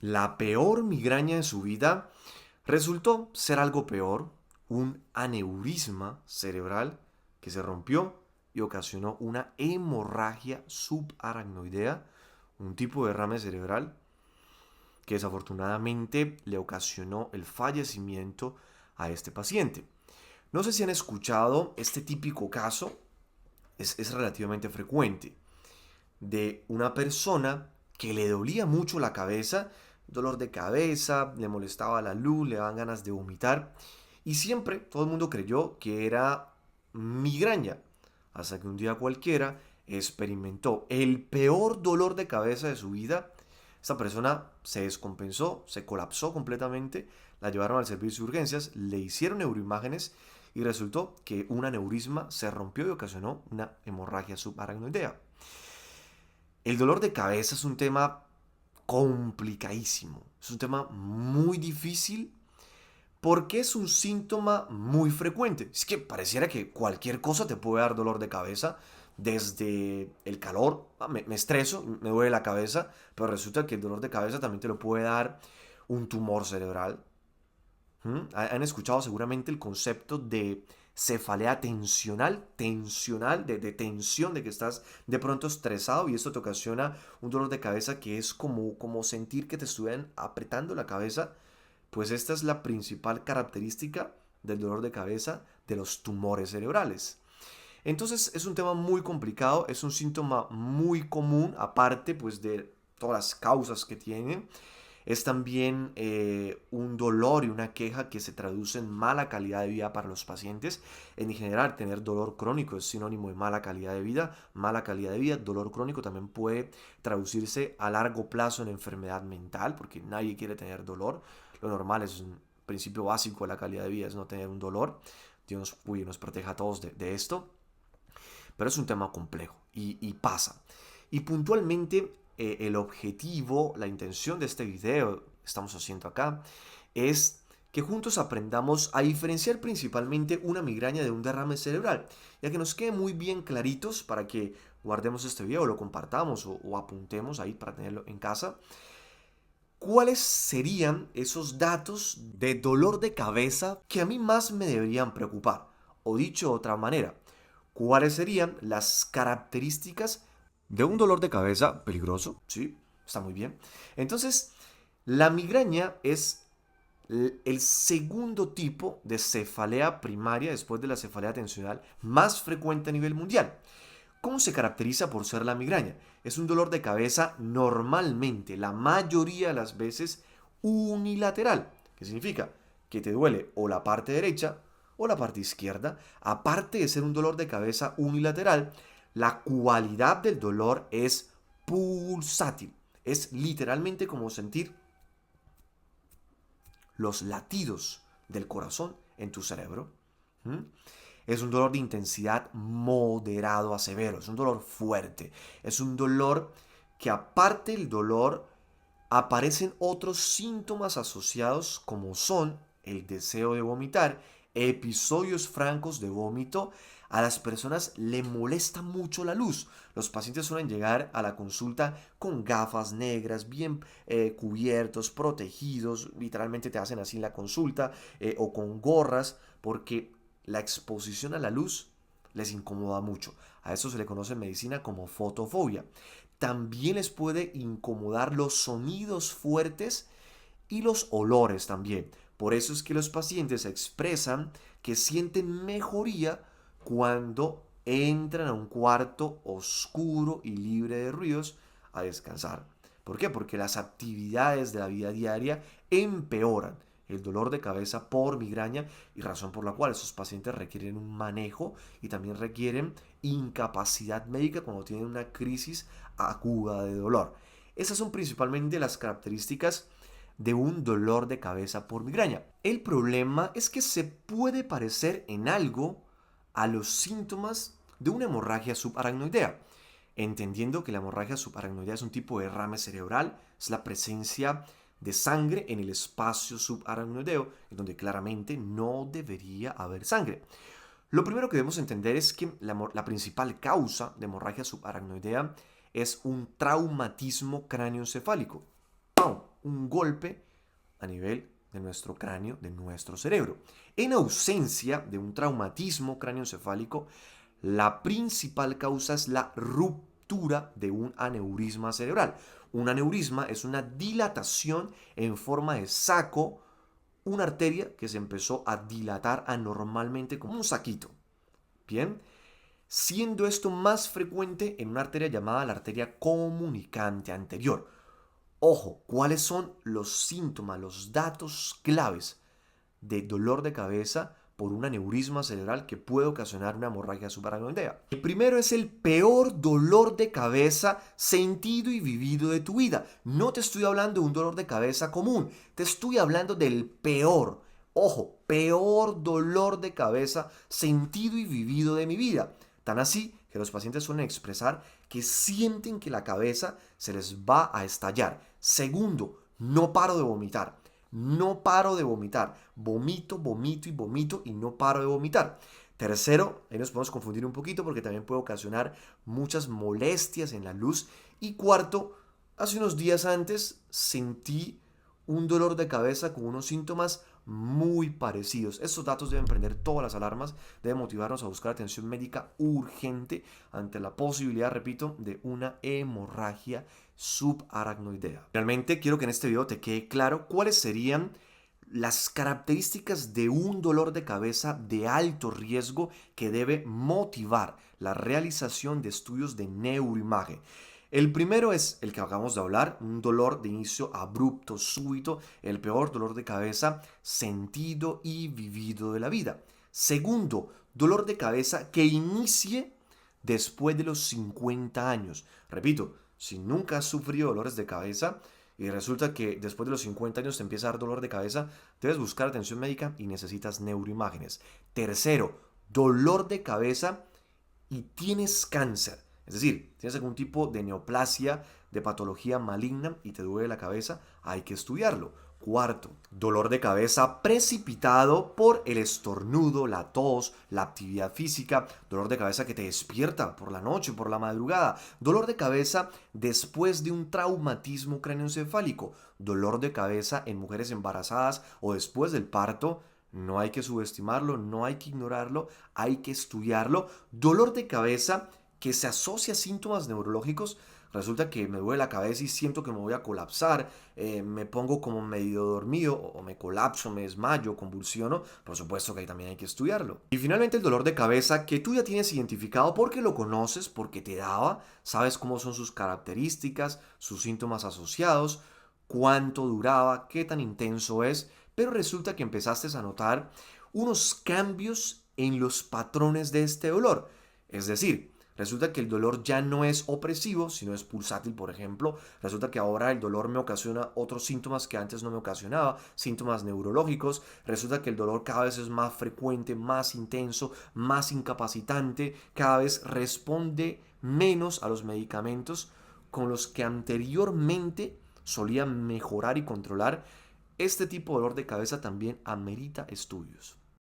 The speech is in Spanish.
La peor migraña de su vida resultó ser algo peor, un aneurisma cerebral que se rompió y ocasionó una hemorragia subaracnoidea, un tipo de derrame cerebral que desafortunadamente le ocasionó el fallecimiento a este paciente. No sé si han escuchado este típico caso, es relativamente frecuente, de una persona que le dolía mucho la cabeza, dolor de cabeza, le molestaba la luz, le daban ganas de vomitar y siempre todo el mundo creyó que era migraña, hasta que un día cualquiera experimentó el peor dolor de cabeza de su vida. Esta persona se descompensó, se colapsó completamente, la llevaron al servicio de urgencias, le hicieron neuroimágenes y resultó que un aneurisma se rompió y ocasionó una hemorragia subaracnoidea. El dolor de cabeza es un tema complicadísimo, es un tema muy difícil porque es un síntoma muy frecuente. Es que pareciera que cualquier cosa te puede dar dolor de cabeza, desde el calor, me estreso, me duele la cabeza, pero resulta que el dolor de cabeza también te lo puede dar un tumor cerebral. Han escuchado seguramente el concepto de cefalea tensional, de tensión, de que estás de pronto estresado y esto te ocasiona un dolor de cabeza que es como sentir que te estuvieran apretando la cabeza. Pues esta es la principal característica del dolor de cabeza de los tumores cerebrales. Entonces es un tema muy complicado, es un síntoma muy común, aparte pues de todas las causas que tiene. Es también un dolor y una queja que se traduce en mala calidad de vida para los pacientes. En general, tener dolor crónico es sinónimo de mala calidad de vida. Mala calidad de vida, dolor crónico también puede traducirse a largo plazo en enfermedad mental, porque nadie quiere tener dolor. Lo normal es un principio básico de la calidad de vida, es no tener un dolor. Dios nos proteja a todos de esto. Pero es un tema complejo y pasa. Y puntualmente el objetivo, la intención de este video que estamos haciendo acá es que juntos aprendamos a diferenciar principalmente una migraña de un derrame cerebral, ya que nos quede muy bien claritos para que guardemos este video, lo compartamos o apuntemos ahí para tenerlo en casa. ¿Cuáles serían esos datos de dolor de cabeza que a mí más me deberían preocupar? O dicho de otra manera, ¿cuáles serían las características de un dolor de cabeza peligroso? Sí, está muy bien. Entonces, la migraña es el segundo tipo de cefalea primaria después de la cefalea tensional más frecuente a nivel mundial. ¿Cómo se caracteriza por ser la migraña? Es un dolor de cabeza normalmente, la mayoría de las veces, unilateral. ¿Qué significa? Que te duele o la parte derecha o la parte izquierda. Aparte de ser un dolor de cabeza unilateral, la cualidad del dolor es pulsátil. Es literalmente como sentir los latidos del corazón en tu cerebro. ¿Mm? Es un dolor de intensidad moderado a severo, es un dolor fuerte, es un dolor que aparte del dolor aparecen otros síntomas asociados como son el deseo de vomitar, episodios francos de vómito. A las personas le molesta mucho la luz. Los pacientes suelen llegar a la consulta con gafas negras, bien cubiertos, protegidos, literalmente te hacen así en la consulta, o con gorras, porque la exposición a la luz les incomoda mucho. A eso se le conoce en medicina como fotofobia. También les puede incomodar los sonidos fuertes y los olores también. Por eso es que los pacientes expresan que sienten mejoría cuando entran a un cuarto oscuro y libre de ruidos a descansar. ¿Por qué? Porque las actividades de la vida diaria empeoran el dolor de cabeza por migraña y razón por la cual esos pacientes requieren un manejo y también requieren incapacidad médica cuando tienen una crisis aguda de dolor. Esas son principalmente las características de un dolor de cabeza por migraña. El problema es que se puede parecer en algo a los síntomas de una hemorragia subaracnoidea, entendiendo que la hemorragia subaracnoidea es un tipo de derrame cerebral, es la presencia de sangre en el espacio subaracnoideo, en donde claramente no debería haber sangre. Lo primero que debemos entender es que la principal causa de hemorragia subaracnoidea es un traumatismo cráneoencefálico. un golpe a nivel de nuestro cráneo, de nuestro cerebro. En ausencia de un traumatismo cráneoencefálico, la principal causa es la ruptura de un aneurisma cerebral. Un aneurisma es una dilatación en forma de saco, una arteria que se empezó a dilatar anormalmente como un saquito. Bien, siendo esto más frecuente en una arteria llamada la arteria comunicante anterior. Ojo, ¿cuáles son los síntomas, los datos claves de dolor de cabeza por un aneurisma cerebral que puede ocasionar una hemorragia subaracnoidea? El primero es el peor dolor de cabeza sentido y vivido de tu vida. No te estoy hablando de un dolor de cabeza común, te estoy hablando del peor, ojo, peor dolor de cabeza sentido y vivido de mi vida. Tan así que los pacientes suelen expresar que sienten que la cabeza se les va a estallar. Segundo, no paro de vomitar. No paro de vomitar. Vomito, vomito y vomito y no paro de vomitar. Tercero, ahí nos podemos confundir un poquito porque también puede ocasionar muchas molestias en la luz. Y cuarto, hace unos días antes sentí un dolor de cabeza con unos síntomas muy parecidos. Estos datos deben prender todas las alarmas, deben motivarnos a buscar atención médica urgente ante la posibilidad, repito, de una hemorragia subaracnoidea. Realmente quiero que en este video te quede claro cuáles serían las características de un dolor de cabeza de alto riesgo que debe motivar la realización de estudios de neuroimagen. El primero es el que acabamos de hablar, un dolor de inicio abrupto, súbito, el peor dolor de cabeza sentido y vivido de la vida. Segundo, dolor de cabeza que inicie después de los 50 años. Repito, si nunca has sufrido dolores de cabeza y resulta que después de los 50 años te empieza a dar dolor de cabeza, debes buscar atención médica y necesitas neuroimágenes. Tercero, dolor de cabeza y tienes cáncer. Es decir, tienes algún tipo de neoplasia, de patología maligna y te duele la cabeza, hay que estudiarlo. Cuarto, dolor de cabeza precipitado por el estornudo, la tos, la actividad física, dolor de cabeza que te despierta por la noche, por la madrugada, dolor de cabeza después de un traumatismo cráneoencefálico, dolor de cabeza en mujeres embarazadas o después del parto. No hay que subestimarlo, no hay que ignorarlo, hay que estudiarlo. Dolor de cabeza que se asocia a síntomas neurológicos. Resulta que me duele la cabeza y siento que me voy a colapsar, me pongo como medio dormido o me colapso, me desmayo, convulsiono. Por supuesto que ahí también hay que estudiarlo. Y finalmente el dolor de cabeza que tú ya tienes identificado porque lo conoces, porque te daba, sabes cómo son sus características, sus síntomas asociados, cuánto duraba, qué tan intenso es, pero resulta que empezaste a notar unos cambios en los patrones de este dolor. Es decir, resulta que el dolor ya no es opresivo, sino es pulsátil, por ejemplo. Resulta que ahora el dolor me ocasiona otros síntomas que antes no me ocasionaba, síntomas neurológicos. Resulta que el dolor cada vez es más frecuente, más intenso, más incapacitante. Cada vez responde menos a los medicamentos con los que anteriormente solía mejorar y controlar. Este tipo de dolor de cabeza también amerita estudios.